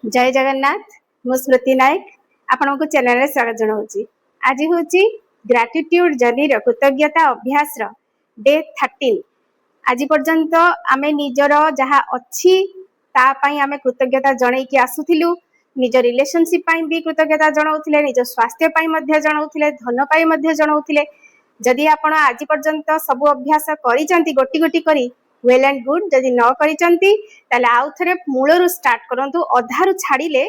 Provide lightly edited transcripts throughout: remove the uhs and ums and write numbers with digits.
जय जगन्नाथ मु स्मृति नायक आपण को चैनल रे स्वागत जनाऊँगी। आज हूँ ग्राटिट्यूड जर्नी कृतज्ञता अभ्यास डे 13। आज पर्यंत आमे निजर जहाँ अच्छी तापाई आमे कृतज्ञता जनईकी आसुथिलु। निज रिलेशनशिप भी कृतज्ञता जनाऊले, निज स्वास्थ्य जनाऊले, धन पाई जनाऊले। जदि आपण आज पर्यंत सब अभ्यास करी गोटी गोटी करी वेल एंड गुड, जदि न करी आउ थे मूलरू स्टार्ट करंतु। अधारू छाड़िले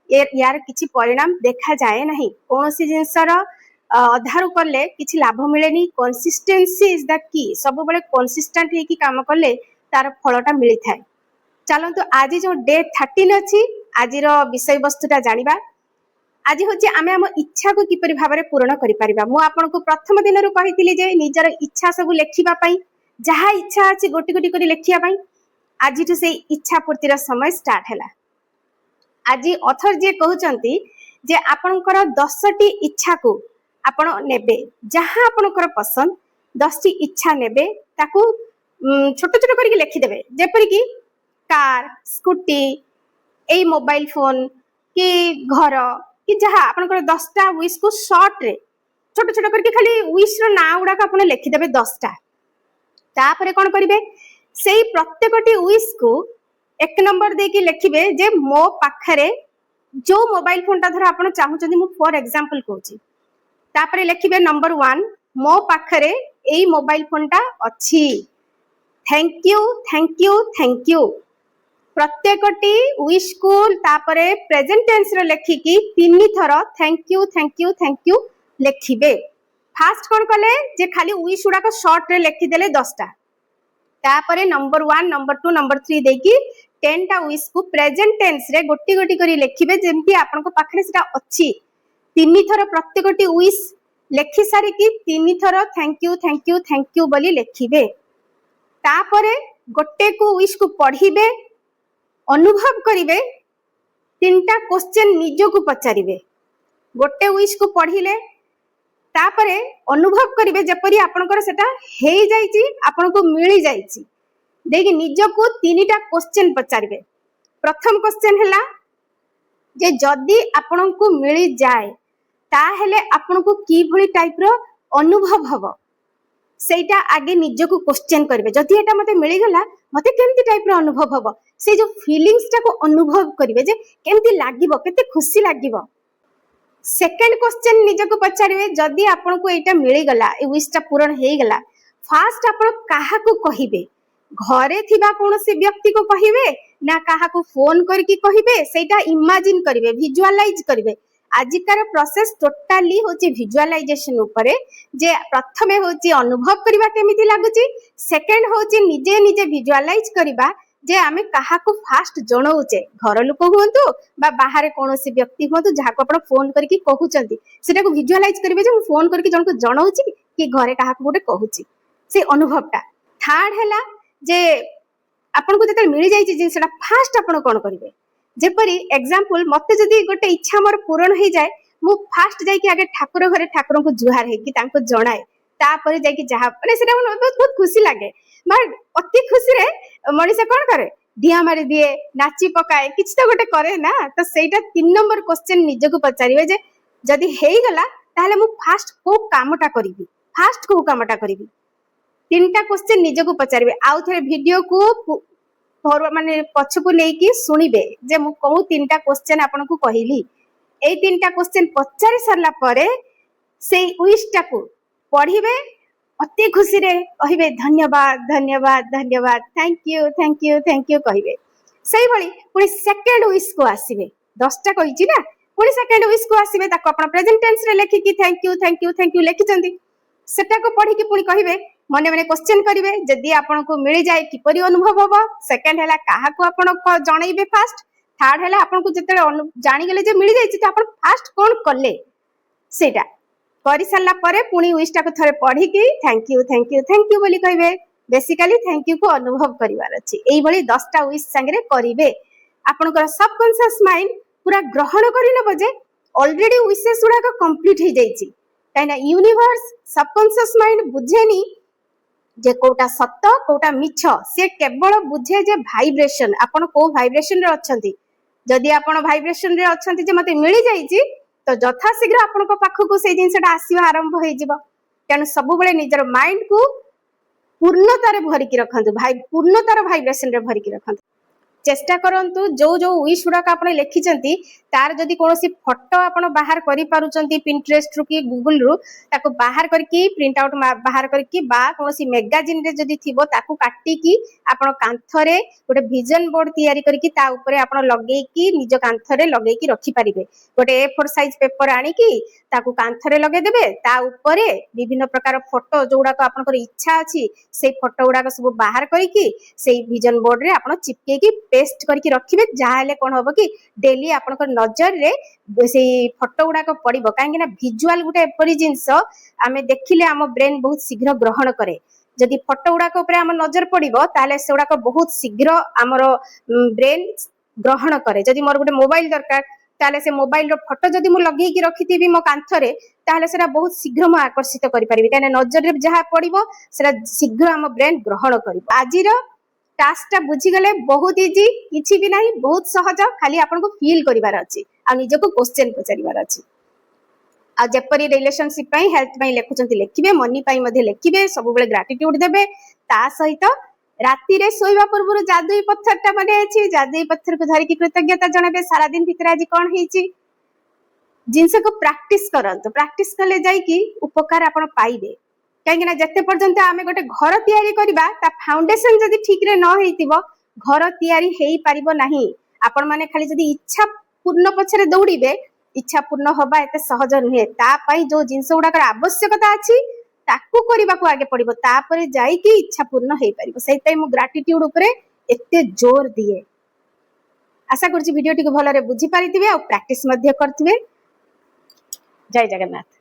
यार किछि परिणाम देखा जाए नहीं। कौन सी जिनसर अधारू कले किछि लाभ मिलेनी। Consistency is the key. सब बड़े कंसिस्टेंट होकी काम कले तार फलटा मिली थाए। चलंतु आज जो डे 13 अच्छी आज विषय वस्तुटा जानिबा। आज हूँ आम आम इच्छा को किपरि भाव पूरण करिपरिबा। मु आपनको प्रथम दिन रु कहिथिली जे निजर इच्छा सब लेखिबा पई, जहाँ इच्छा अच्छी गोटी गोटी करी लेखिया पई। आज से इच्छा पूर्तिर समय स्टार्ट है। आज अथर जे कहउचंती जे आपनकर 10टी इच्छा को आपण नेबे, जहाँ आपनकर पसंद 10टी इच्छा नेबे, ताकू छोट छोट करके लिखि देबे। जेपरि कि कार, स्कूटी, ए मोबाइल फोन कि घर कि जहाँ आपनकर 10टा विश को शॉर्ट रे छोट छोट करके खाली विश रो ना उडा आपण लिखि देबे 10टा। तापरे कोन करिवे, सेई प्रत्येकटी विश को 1 नंबर देकी लिखिबे जे मो पाखरे जो मोबाइल फोन ता धर आपण चाहुचंदी, मु फॉर एग्जांपल कहूची। तापरे लिखिबे नंबर 1 मो पाखरे एई मोबाइल फोन ता अछि। Thank you thank you thank you. प्रत्येकटी विश को तापरे प्रेजेंट टेंस रे लिखिकी 3 थर thank you thank you thank you लिखिबे। फास्ट कोन कले जे खाली विश उडा को शॉर्ट रे लिखि देले 10टा। तापरे नंबर 1 नंबर 2 नंबर 3 देकी 10टा विश को प्रेजेंट टेंस रे गोटी गोटी करी लिखिबे, जेमती आपन को पाखरे सेटा अछि। 3 थर प्रत्येकटी विश लिखि सारी की 3 थर थैंक यू बोली लिखिबे। तापरे गोटे को विश को पढ़िबे, अनुभव करिवे, 3टा क्वेश्चन निजो को पचारिबे। गोटे विश को पढ़िले तापरे अनुभव करिवे जेपरि आपनकर सेटा हेई जाईची, आपन को मिली जाईची। देखि निजो को 3टा क्वेश्चन पचारिवे। प्रथम क्वेश्चन हैला जे जदी आपन को मिली जाए ता हेले आपन को की भली टाइप रो अनुभव हबो, सेटा आगे निजो को क्वेश्चन करिवे। जदी एटा मते मिली गला मते केमती टाइप रो अनुभव हबो, से जो फीलिंग्स टा को अनुभव करिवे जे केमती लागिवो, केते खुशी लागिवो। सेकंड क्वेश्चन निज को पचारिवे, जदी आपन को एटा मिली गला, ए विश टा पूर्ण हेई गला, फास्ट आपन काहा को कहिबे। घरे थिबा कोनोसी व्यक्ति को कहिबे ना काहा को फोन करके कहिबे, सेटा इमेजिन करिवे, विजुअलाइज करिवे। आजिकार प्रोसेस टोटाली होची विजुअलाइजेशन ऊपर, जे प्रथमे होची अनुभव करिबा केमिति लागुची, सेकंड होची निजे निजे विजुअलाइज करिबा जे आमे काहा को फास्ट जणाउचे। घर लोक हुंतु बा बाहर कोनोसी व्यक्ति हुंतु जहा को आपण फोन करके कहउचंती, सेटा को विजुअलाइज करिवे जे फोन करके जण को जणाउची कि घरे काहा को गोटे कहउची, से अनुभवटा। थर्ड हैला जे आपण को जते मिली जाईची जे सेटा फास्ट आपण कोन करिवे। जेपरि एग्जांपल मते जदी गोटे इच्छा मोर पूर्ण हो जाए, मु फास्ट जाई कि आगे ठाकुर घरे ठाकुर को जुहार हे कि तांको जणाए, तापर जाई कि जहा माने सेटा बहुत बहुत खुशी लागे। बट अति खुशी रे मनीषा कोन करे, ढिया मारी दिए, नाची पकाए, किछ तो गोटे करे ना। तो सेटा 3 नंबर क्वेश्चन निज को पचारिवे जे जदी हेई गला ताहले मु फास्ट को कामटा करिवि, फास्ट को कामटा करिवि। 3टा क्वेश्चन निज को पचारिवे। आउ थे वीडियो को माने पछकु नेकी सुनिबे जे मु कहू 3टा क्वेश्चन आपन को कहिली। ए 3टा क्वेश्चन पचारि सरला परे से विशटा को पढ़िबे, अति खुशी रे कहिबे धन्यवाद धन्यवाद धन्यवाद, thank you thank you thank you कहिबे। सही भली पुनी सेकंड विश को आसीबे। 10टा कहिची ना, पुनी सेकंड विश को आसीबे, ताको आपण प्रेजेंट टेंस रे लेखि कि थैंक यू लेखिचंदी, सेटा को पढ़ी कि पुनी कहिबे, मने मने क्वेश्चन करिवे जदी आपन को मिली जाए किपरि अनुभव होबो। सेकंड हैला काहा को आपन को जणाइबे फास्ट। थर्ड हैला आपन को जते जानि गेले जे मिली जाईची त आपन फास्ट कोन करले, सेटा करि सरला परे पुनी विशटा को थरे पढ़ी कि थैंक यू बोली कहिबे। बेसिकली थैंक यू को अनुभव करिवार अछि। एई भली 10टा विश संगे करिवे। आपन को सबकॉन्शियस माइंड पूरा ग्रहण करि नबो जे ऑलरेडी विशेष उडा को कंप्लीट हो जाईची। काइना यूनिवर्स सबकॉन्शियस माइंड बुझेनी जे कोटा सत्य कोटा मिछ, से केवल बुझे जे वाइब्रेशन, आपण को वाइब्रेशन रे अछंती। जदि आपण भाइब्रेशन रे अछंती जे मते मिली जाईची तो यथा शीघ्र आपनको पाखकु से जिनसटा आसीबा आरंभ होई जिवो तेणु सब बेले निजर माइंड को पूर्णतार भरिकी रखंतु पूर्णतार भाइब्रेशन रे भरिकी रखंतु चेष्टा करंतु जो जो विश गुड़ाक आप लिखिं तार जदि कौन फोटो आप बाहर करें पिंटरेस्ट रु कि गूगल रु ताको बाहर करके प्रिंट आउट बाहर करके कौन मैगाजिन रे जदि थिबो ताको काटिकी आपण कांथरे गोटे विजन बोर्ड तैयारी करके ता ऊपर आपण लगेकी निज कांथरे लगेकी रखि परिबे गोटे A4 साइज पेपर आनिकी ताको कांथरे लगे देबे ता ऊपर विभिन्न प्रकार फोटो जोड़ाक आपनकर इच्छा अछि से फोटो गुड़ाक सब बाहर करके से विजन बोर्ड रे आपण चिपकेकी पेस्ट करके रखिबे जाहाले कोन होबो कि डेली आपनकर नजर रे से फोटो गुड़ाक पड़िबो काहेकि ना विजुअल गुटे एपरि जिंस आमे देखिले आम ब्रेन बहुत शीघ्र ग्रहण करे जदि फोटो गुड़ाक ऊपर आम नजर पड़िबो ताले से गुड़ाक बहुत शीघ्र आमर ब्रेन ग्रहण करे जदि मोर गुटे मोबाइल दरकार ताले से मोबाइल रो फोटो जदि मु लगेकी रखिथिबी मो कांथरे ताले सेरा बहुत शीघ्र मु आकर्षित करि परिबि काने नजर रे जहा पड़िबो सेरा शीघ्र आम ब्रेन ग्रहण करिबो आजिर टास्क टा बुझी गले बहुत इजी किछि भी नहीं बहुत सहज खाली आपनको फील करिवार अछि आ निजको क्वेश्चन पचारिवार अछि आ जेपरि रिलेशनशिप पई हेल्थ पई लेखुचंती लेखिबे मनी पई मध्ये लेखिबे सब बेले ग्रेटिट्यूड देबे ता सहित राति रे सोइबा पूर्व जादुई पत्थर टा माने अछि जादुई पत्थर को धरिकी कृतज्ञता जणाबे सारा दिन भीतर आज कोन हेछि जिंस को प्रैक्टिस करंतु प्रैक्टिस कले जाई कि उपकार आपण पाइबे कहीं जिते पर्यंत आम गोटे घर तैयारी करबा ता फाउंडेशन जदि ठीक रे न हेतिबो घर तैयारी हेई परिबो नाही आपण माने खाली जदि इच्छा पूर्ण पछरे दौड़ीबे इच्छा पूर्ण होबा एते सहज नुहे ता पई जो जिंस गुडाकर आवश्यकता अछि ताकू करबा को आगे पड़िबो ता परे जाई कि इच्छा पूर्ण हेई परिबो सेहि पई मु ग्रेटिट्यूड ऊपर एते जोर दिए आशा करछि वीडियो टिको भलरे बुझी पारिथिबे आ प्रैक्टिस मध्ये करथिबे जय जगन्नाथ।